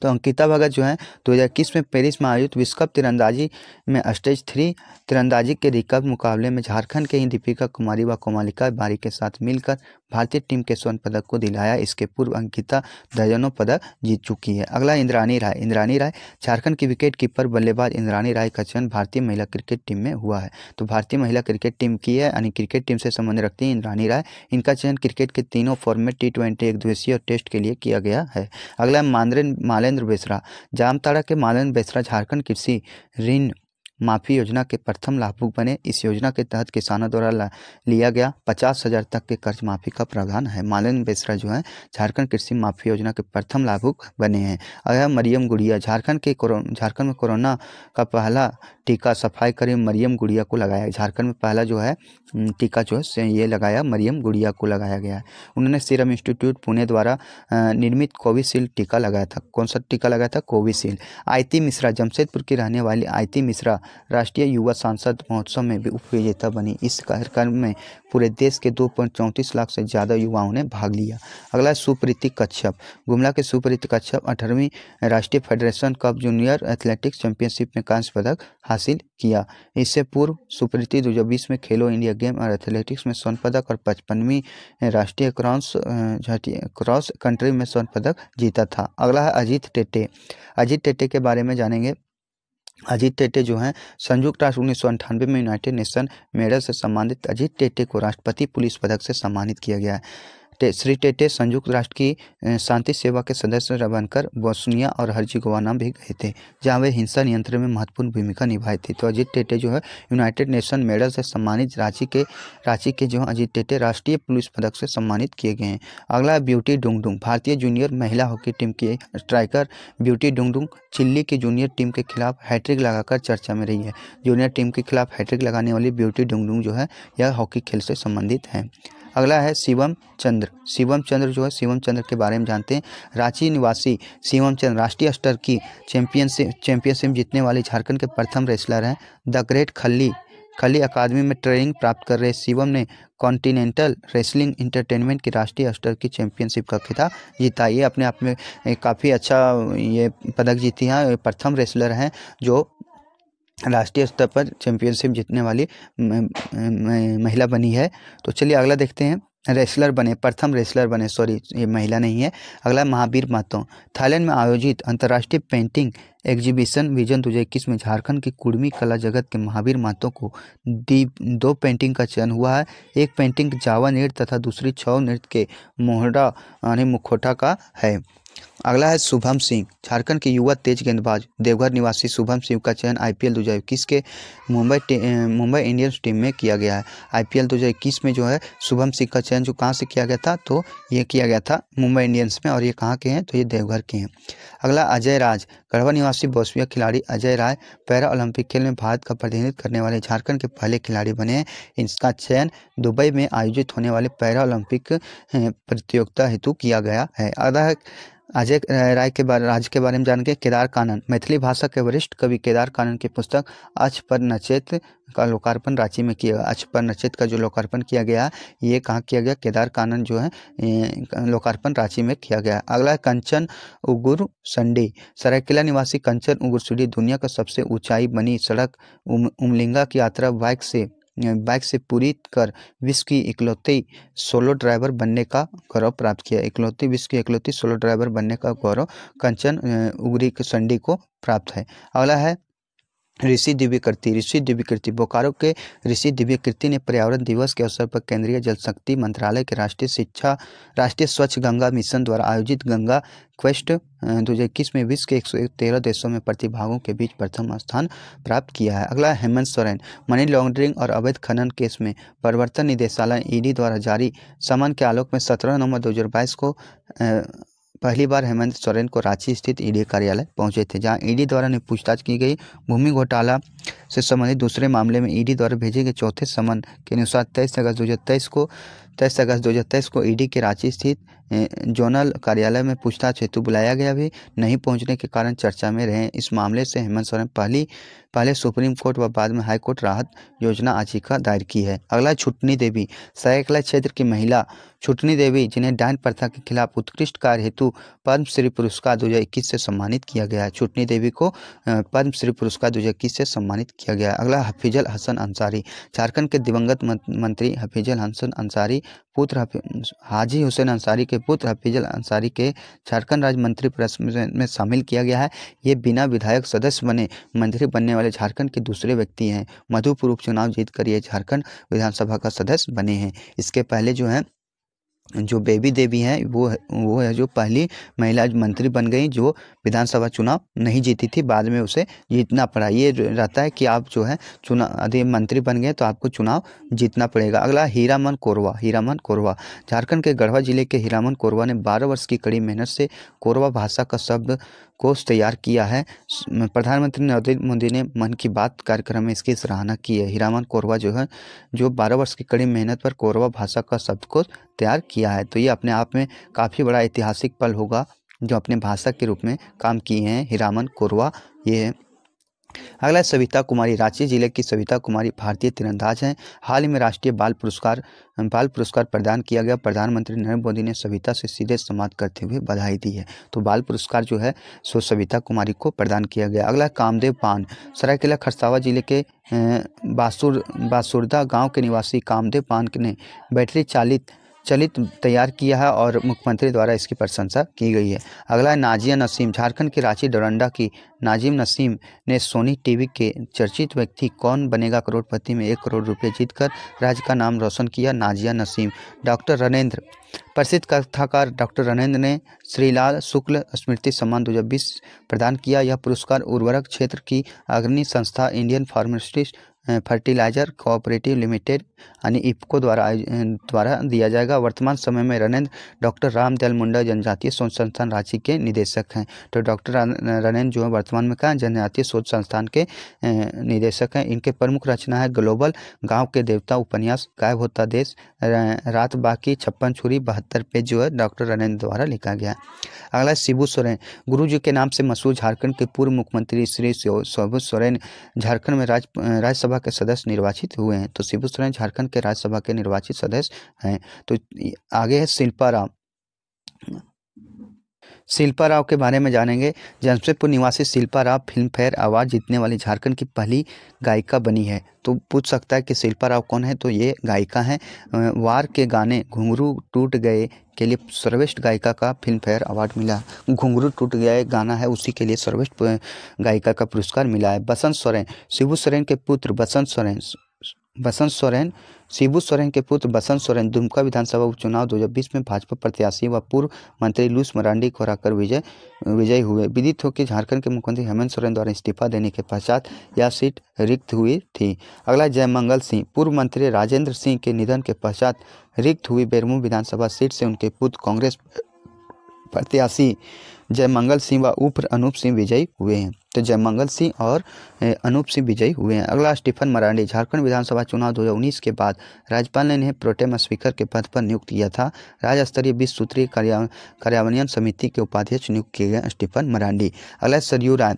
तो अंकिता भगत जो है 2021 में पेरिस में आयोजित विश्व कप तीरंदाजी में स्टेज 3 तीरंदाजी के रिकर्व मुकाबले में झारखंड के ही दीपिका कुमारी व कोमोलिका बारी के साथ मिलकर भारतीय टीम के स्वर्ण पदक को दिलाया। इसके पूर्व अंकिता दर्जनों पदक जीत चुकी है। अगला इंद्राणी राय झारखंड की विकेट कीपर बल्लेबाज इंद्राणी राय का चयन भारतीय महिला क्रिकेट टीम में हुआ है। तो भारतीय महिला क्रिकेट टीम की है, यानी क्रिकेट टीम से संबंध रखती है इंद्राणी राय। इनका चयन क्रिकेट के तीनों फॉर्मेट T20, एक दिवसीय और टेस्ट के लिए किया गया है। अगला मालेंद्र बेसरा। जामताड़ा के मालेंद्र बेसरा झारखंड कृषि ऋण माफी योजना के प्रथम लाभुक बने। इस योजना के तहत किसानों द्वारा लिया गया 50,000 तक के कर्ज माफी का प्रावधान है। मालेंद्र बेसरा जो है झारखंड कृषि माफी योजना के प्रथम लाभुक बने हैं। अगर मरियम गुड़िया झारखंड में कोरोना का पहला टीका सफाई कर्मी मरियम गुड़िया को लगाया। झारखंड में पहला जो है टीका जो है ये लगाया मरियम गुड़िया को लगाया गया है। उन्होंने सीरम इंस्टीट्यूट पुणे द्वारा निर्मित कोविशील्ड टीका लगाया था। कौन सा टीका लगाया था? कोविशील्ड। आयती मिश्रा जमशेदपुर की रहने वाली आयती मिश्रा राष्ट्रीय युवा सांसद महोत्सव में भी उप विजेता बनी। इस कार्यक्रम में पूरे देश के 2.34 लाख से ज़्यादा युवाओं ने भाग लिया। अगला सुप्रीति कच्छप। गुमला के सुप्रीति कच्छप 18वीं राष्ट्रीय federation cup junior athletics championship में कांस्य पदक हासिल किया। इससे पूर्व सुप्रीति 2020 में खेलो इंडिया गेम और एथलेटिक्स में स्वर्ण पदक और 55वीं राष्ट्रीय क्रॉस कंट्री में स्वर्ण पदक जीता था। अगला है अजीत टेटे के बारे में जानेंगे। अजीत टेटे जो हैं संयुक्त राष्ट्र 1998 में यूनाइटेड नेशन मेडल से सम्मानित अजीत टेटे को राष्ट्रपति पुलिस पदक से सम्मानित किया गया है। श्री टेटे संयुक्त राष्ट्र की शांति सेवा के सदस्य बनकर बोस्निया और हर्जिगोवाना भी गए थे, जहां वे हिंसा नियंत्रण में महत्वपूर्ण भूमिका निभाई थी। तो अजीत टेटे जो है यूनाइटेड नेशन मेडल से सम्मानित रांची के जो अजीत टेटे राष्ट्रीय पुलिस पदक से सम्मानित किए गए हैं। अगला ब्यूटी डुंगडुंग। भारतीय जूनियर महिला हॉकी टीम की स्ट्राइकर ब्यूटी डुंगडुंग चिल्ली की जूनियर टीम के खिलाफ हैट्रिक लगाकर चर्चा में रही है। जूनियर टीम के खिलाफ हैट्रिक लगाने वाली ब्यूटी डुंगडुंग जो है यह हॉकी खेल से संबंधित है। अगला है शिवम चंद्र जो है शिवम चंद्र के बारे में जानते हैं। रांची निवासी शिवम चंद्र राष्ट्रीय स्तर की चैंपियनशिप जीतने वाले झारखंड के प्रथम रेसलर हैं। द ग्रेट खल्ली खली अकादमी में ट्रेनिंग प्राप्त कर रहे शिवम ने कॉन्टिनेंटल रेसलिंग इंटरटेनमेंट की राष्ट्रीय स्तर की चैंपियनशिप का खिताब जीता। ये अपने आप में काफ़ी अच्छा ये पदक जीती हैं। प्रथम रेसलर हैं जो राष्ट्रीय स्तर पर चैंपियनशिप जीतने वाली महिला बनी है। तो चलिए अगला देखते हैं। रेसलर बने, प्रथम रेसलर बने, सॉरी ये महिला नहीं है। अगला महावीर महतो। थाईलैंड में आयोजित अंतर्राष्ट्रीय पेंटिंग एग्जीबिशन विजन 2021 में झारखंड की कुर्मी कला जगत के महावीर महतो को 2 पेंटिंग का चयन हुआ है। एक पेंटिंग जावा नृत्य तथा दूसरी छऊ नृत्य के मोहरा यानी मुखौटा का है। अगला है शुभम सिंह। झारखंड के युवा तेज गेंदबाज देवघर निवासी शुभम सिंह का चयन IPL 2021 के मुंबई इंडियंस टीम में किया गया है। IPL 2021 में जो है शुभम सिंह का चयन जो कहाँ से किया गया था, तो ये किया गया था मुंबई इंडियंस में। और ये कहाँ के हैं, तो ये देवघर के हैं। अगला अजय राज। गढ़वा निवासी बॉक्सिंग खिलाड़ी अजय राय पैरा ओलंपिक खेल में भारत का प्रतिनिधित्व करने वाले झारखंड के पहले खिलाड़ी बने हैं। इसका चयन दुबई में आयोजित होने वाले पैरा ओलंपिक प्रतियोगिता हेतु किया गया है। अगला अजय राय के बारे में जान के केदार कानन। मैथिली भाषा के वरिष्ठ कवि केदार कानन की पुस्तक अछ पर नचेत का लोकार्पण रांची में किया। अछ पर नचेत का जो लोकार्पण किया गया, ये कहाँ किया गया, केदार कानन जो है लोकार्पण रांची में किया गया। अगला है कंचन उगुर संडी। सरायकेला निवासी कंचन उगुर संडी दुनिया का सबसे ऊंचाई बनी सड़क उमलिंगा की यात्रा बाइक से पूरी कर विश्व की इकलौती सोलो ड्राइवर बनने का गौरव प्राप्त किया। विश्व की इकलौती सोलो ड्राइवर बनने का गौरव कंचन उगरी संडी को प्राप्त है। अगला है ऋषि दिव्यकीर्ति। बोकारो के ऋषि दिव्यकीर्ति ने पर्यावरण दिवस के अवसर पर केंद्रीय जल शक्ति मंत्रालय के राष्ट्रीय स्वच्छ गंगा मिशन द्वारा आयोजित गंगा क्वेस्ट 2021 में विश्व के 113 देशों में प्रतिभागों के बीच प्रथम स्थान प्राप्त किया है। अगला हेमंत सोरेन। मनी लॉन्ड्रिंग और अवैध खनन केस में प्रवर्तन निदेशालय ED द्वारा जारी समन के आलोक में 17 नवंबर 2022 को पहली बार हेमंत सोरेन को रांची स्थित ED कार्यालय पहुंचे थे, जहां ED द्वारा पूछताछ की गई। भूमि घोटाला से संबंधित दूसरे मामले में ED द्वारा भेजे गए चौथे समन के अनुसार 23 अगस्त 2023 को ED के रांची स्थित जोनल कार्यालय में पूछताछ हेतु बुलाया गया, भी नहीं पहुंचने के कारण चर्चा में रहे। इस मामले से हेमंत सोरेन पहले सुप्रीम कोर्ट व बाद में हाई कोर्ट राहत योजना याचिका दायर की है। अगला छुटनी देवी। सरायकेला क्षेत्र की महिला छुटनी देवी, जिन्हें डायन प्रथा के खिलाफ उत्कृष्ट कार्य हेतु पद्मश्री पुरस्कार 2021 से सम्मानित किया गया है। छुटनी देवी को पद्मश्री पुरस्कार 2021 से सम्मानित किया गया है। अगला हफीजल हसन अंसारी। झारखंड के दिवंगत मंत्री हफीजल हसन अंसारी पुत्र हाजी हुसैन अंसारी के पुत्र हफीजल अंसारी के झारखंड राज्य मंत्री परिषद में शामिल किया गया है। ये बिना विधायक सदस्य बने मंत्री बनने वाले झारखंड के दूसरे व्यक्ति हैं। मधुपुर उपचुनाव जीतकर ये झारखंड विधानसभा का सदस्य बने हैं। इसके पहले जो बेबी देवी हैं वो है जो पहली महिला मंत्री बन गई जो विधानसभा चुनाव नहीं जीती थी, बाद में उसे जीतना पड़ा। ये रहता है कि आप जो है यदि मंत्री बन गए तो आपको चुनाव जीतना पड़ेगा। अगला हीरामन कोरवा। झारखंड के गढ़वा जिले के हीरामन कोरवा ने 12 वर्ष की कड़ी मेहनत से कोरवा भाषा का शब्द कोश तैयार किया है। प्रधानमंत्री नरेंद्र मोदी ने मन की बात कार्यक्रम में इसकी सराहना की है। हीरामन कोरवा जो 12 वर्ष की कड़ी मेहनत पर कोरवा भाषा का शब्दकोश तैयार किया है। तो ये अपने आप में काफ़ी बड़ा ऐतिहासिक पल होगा, जो अपने भाषा के रूप में काम किए हैं हीरामन कोरवा। ये है। अगला सविता कुमारी। रांची जिले की सविता कुमारी भारतीय तीरंदाज हैं। हाल ही में राष्ट्रीय बाल पुरस्कार प्रदान किया गया। प्रधानमंत्री नरेंद्र मोदी ने सविता से सीधे संवाद करते हुए बधाई दी है। तो बाल पुरस्कार जो है सो सविता कुमारी को प्रदान किया गया। अगला कामदेव पान। सरायकेला खरसावां जिले के बासुरदा गांव के निवासी कामदेव पान ने बैटरी चलित तैयार किया है और मुख्यमंत्री द्वारा इसकी प्रशंसा की गई है। अगला है नाजिया नसीम। झारखंड के रांची डोरंडा की नाजिम नसीम ने सोनी टीवी के चर्चित व्यक्ति कौन बनेगा करोड़पति में 1 करोड़ रुपए जीतकर राज्य का नाम रोशन किया। नाजिया नसीम। प्रसिद्ध कथाकार डॉक्टर रणेंद्र ने श्रीलाल शुक्ल स्मृति सम्मान 2020 प्रदान किया। यह पुरस्कार उर्वरक क्षेत्र की अग्रणी संस्था इंडियन फर्टिलाइजर कोऑपरेटिव लिमिटेड यानी इफ्को द्वारा दिया जाएगा। वर्तमान समय में रणेंद्र डॉक्टर रामदयाल मुंडा जनजातीय शोध संस्थान रांची के निदेशक हैं। तो डॉक्टर रणेंद्र जो है वर्तमान में कहाँ जनजातीय शोध संस्थान के निदेशक हैं। इनके प्रमुख रचना है ग्लोबल, गांव के देवता, उपन्यास, गायब होता देश, रात बाकी, 56 छुरी, 72 पेज जो है डॉक्टर रणेंद्र द्वारा लिखा गया। अगला शिबू सोरेन। गुरु जी के नाम से मशहूर झारखंड के पूर्व मुख्यमंत्री श्री शिबू सोरेन झारखंड में राज्यसभा राज्यसभा के सदस्य निर्वाचित हुए हैं। तो शिबू सोरेन झारखंड के राज्यसभा के निर्वाचित सदस्य हैं। तो आगे है शिल्पा राव। शिल्पा राव के बारे में जानेंगे। जमशेदपुर निवासी Shilpa Rao film fair award जीतने वाली झारखंड की पहली गायिका बनी है। तो पूछ सकता है कि शिल्पा राव कौन है, तो ये गायिका हैं। वार के गाने घुंघरू टूट गए के लिए सर्वश्रेष्ठ गायिका का फिल्म फेयर अवार्ड मिला। घुंघरू टूट गया गाना है, उसी के लिए सर्वश्रेष्ठ गायिका का पुरस्कार मिला है। बसंत सोरेन, शिबू सोरेन के पुत्र बसंत सोरेन शिबू सोरेन के पुत्र बसंत सोरेन दुमका विधानसभा उपचुनाव 2020 में भाजपा प्रत्याशी व पूर्व मंत्री लुईस मरांडी को हराकर विजयी हुए। विदित हो कि झारखंड के मुख्यमंत्री हेमंत सोरेन द्वारा इस्तीफा देने के पश्चात यह सीट रिक्त हुई थी। अगला जयमंगल सिंह। पूर्व मंत्री राजेंद्र सिंह के निधन के पश्चात रिक्त हुई बेरमो विधानसभा सीट से उनके पुत्र कांग्रेस प्रत्याशी जयमंगल सिंह व उर्फ अनूप सिंह विजयी हुए हैं। तो जयमंगल सिंह और अनूप सिंह विजयी हुए हैं। अगला स्टीफन मरांडी। झारखंड विधानसभा चुनाव 2019 के बाद राज्यपाल ने इन्हें प्रोटेम स्पीकर के पद पर नियुक्त किया था। राज्य स्तरीय 20 सूत्रीय कार्यान्वयन समिति के उपाध्यक्ष नियुक्त किए गए स्टीफन मरांडी। अगला सरयू राय।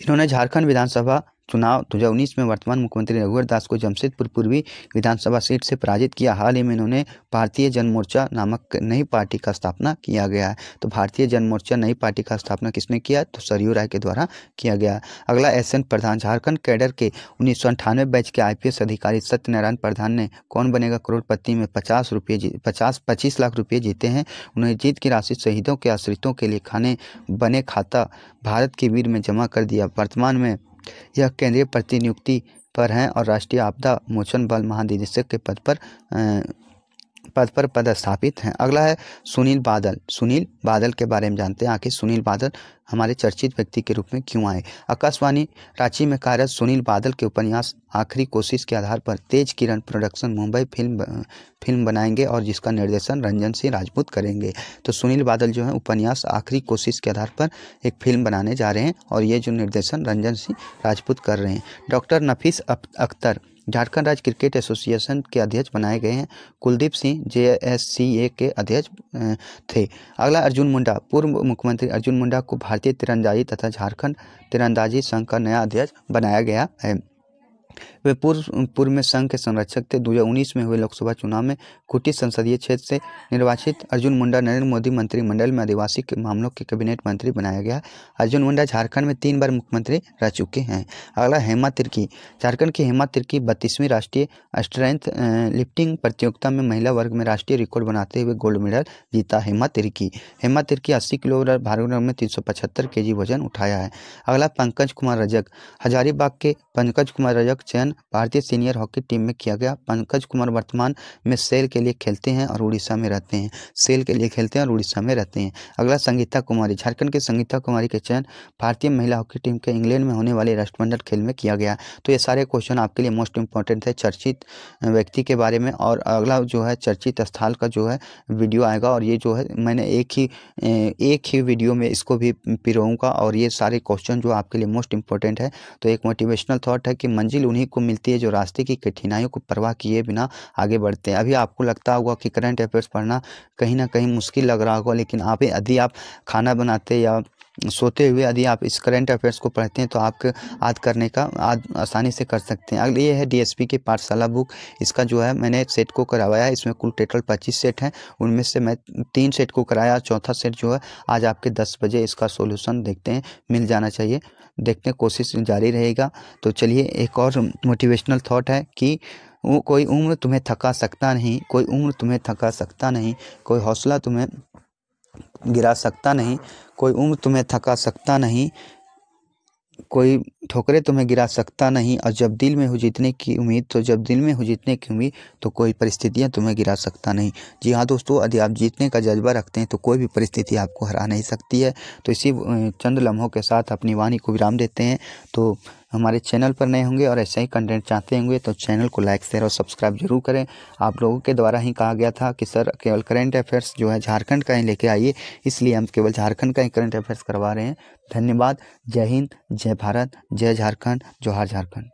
इन्होंने झारखंड विधानसभा चुनाव 2019 में वर्तमान मुख्यमंत्री रघुवर दास को जमशेदपुर पूर्वी विधानसभा सीट से पराजित किया। हाल ही में इन्होंने भारतीय जन मोर्चा नामक नई पार्टी का स्थापना किया गया है। तो भारतीय जन मोर्चा नई पार्टी का स्थापना किसने किया, तो सरयू राय के द्वारा किया गया। अगला एसएन प्रधान। झारखंड कैडर के 1998 बैच के आईपीएस अधिकारी सत्यनारायण प्रधान ने कौन बनेगा करोड़पति में 25 लाख रुपये जीते हैं। उन्हें जीत की राशि शहीदों के आश्रितों के लिए खाने बने खाता भारत के वीर में जमा कर दिया। वर्तमान में यह केंद्रीय प्रतिनियुक्ति पर हैं और राष्ट्रीय आपदा मोचन बल महानिदेशक के पद पर पदस्थापित हैं। अगला है सुनील बादल। सुनील बादल के बारे में जानते हैं। आखिर सुनील बादल हमारे चर्चित व्यक्ति के रूप में क्यों आए। आकाशवाणी रांची में कार्यरत सुनील बादल के उपन्यास आखिरी कोशिश के आधार पर तेज किरण प्रोडक्शन मुंबई फिल्म बनाएंगे और जिसका निर्देशन रंजन सिंह राजपूत करेंगे। तो सुनील बादल जो है उपन्यास आखिरी कोशिश के आधार पर एक फिल्म बनाने जा रहे हैं और ये जो निर्देशन रंजन सिंह राजपूत कर रहे हैं। डॉक्टर नफीस अख्तर झारखंड राज्य क्रिकेट एसोसिएशन के अध्यक्ष बनाए गए हैं। कुलदीप सिंह JSCA के अध्यक्ष थे। अगला अर्जुन मुंडा। पूर्व मुख्यमंत्री अर्जुन मुंडा को भारतीय तीरंदाजी तथा झारखंड तीरंदाजी संघ का नया अध्यक्ष बनाया गया है। वे पूर्व में संघ के संरक्षक थे। 2019 में हुए लोकसभा चुनाव में खूंटी संसदीय क्षेत्र से निर्वाचित अर्जुन मुंडा नरेंद्र मोदी मंत्रिमंडल में आदिवासी के मामलों के कैबिनेट मंत्री बनाया गया। अर्जुन मुंडा झारखंड में 3 बार मुख्यमंत्री रह चुके हैं। अगला हेमा तिर्की। झारखंड की हेमा तिर्की 32वीं राष्ट्रीय स्ट्रेंथ लिफ्टिंग प्रतियोगिता में महिला वर्ग में राष्ट्रीय रिकॉर्ड बनाते हुए गोल्ड मेडल जीता। हेमा तिर्की 80 किलो भारोत्तोलन में 375 kg वजन उठाया है। अगला पंकज कुमार रजक। हजारीबाग के पंकज कुमार रजक चयन भारतीय सीनियर हॉकी टीम में किया गया। पंकज कुमार वर्तमान में सेल के लिए खेलते हैं और उड़ीसा में रहते हैं। अगला संगीता कुमारी। झारखंड के संगीता कुमारी के चयन भारतीय महिला हॉकी टीम के इंग्लैंड में होने वाले राष्ट्रमंडल खेल में किया गया। तो ये सारे क्वेश्चन आपके लिए मोस्ट इंपॉर्टेंट है चर्चित व्यक्ति के बारे में। और अगला जो है चर्चित स्थल का जो है वीडियो आएगा और ये जो है मैंने एक ही वीडियो में इसको भी पिरोऊंगा और ये सारे क्वेश्चन जो आपके लिए मोस्ट इंपॉर्टेंट है। तो एक मोटिवेशनल थॉट है कि मंजिल उन्हीं को मिलती है जो रास्ते की कठिनाइयों को परवाह किए बिना आगे बढ़ते हैं। अभी आपको लगता होगा कि करंट अफेयर्स पढ़ना कहीं ना कहीं मुश्किल लग रहा होगा, लेकिन यदि आप खाना बनाते या सोते हुए यदि आप इस करंट अफेयर्स को पढ़ते हैं तो आपके करने का आसानी से कर सकते हैं। अगले ये है DSP की पाठशाला बुक। इसका जो है मैंने सेट को करवाया है। इसमें कुल टोटल 25 सेट हैं, उनमें से मैं 3 सेट को कराया। चौथा सेट जो है आज आपके 10 बजे इसका सॉल्यूशन देखते हैं मिल जाना चाहिए। देखते हैं, कोशिश जारी रहेगा। तो चलिए एक और मोटिवेशनल थॉट है कि कोई उम्र तुम्हें थका सकता नहीं, कोई हौसला तुम्हें गिरा सकता नहीं, कोई उम्र तुम्हें थका सकता नहीं, कोई ठोकरें तुम्हें गिरा सकता नहीं। और जब दिल में हो जीतने की उम्मीद तो कोई परिस्थितियां तुम्हें गिरा सकता नहीं। जी हाँ दोस्तों, यदि आप जीतने का जज्बा रखते हैं तो कोई भी परिस्थिति आपको हरा नहीं सकती है। तो इसी चंद लम्हों के साथ अपनी वाणी को विराम देते हैं। तो हमारे चैनल पर नए होंगे और ऐसा ही कंटेंट चाहते होंगे तो चैनल को लाइक शेयर और सब्सक्राइब जरूर करें। आप लोगों के द्वारा ही कहा गया था कि सर केवल करंट अफेयर्स जो है झारखंड का ही लेके आइए, इसलिए हम केवल झारखंड का ही करंट अफेयर्स करवा रहे हैं। धन्यवाद। जय हिंद, जय भारत, जय झारखंड, जोहार झारखंड।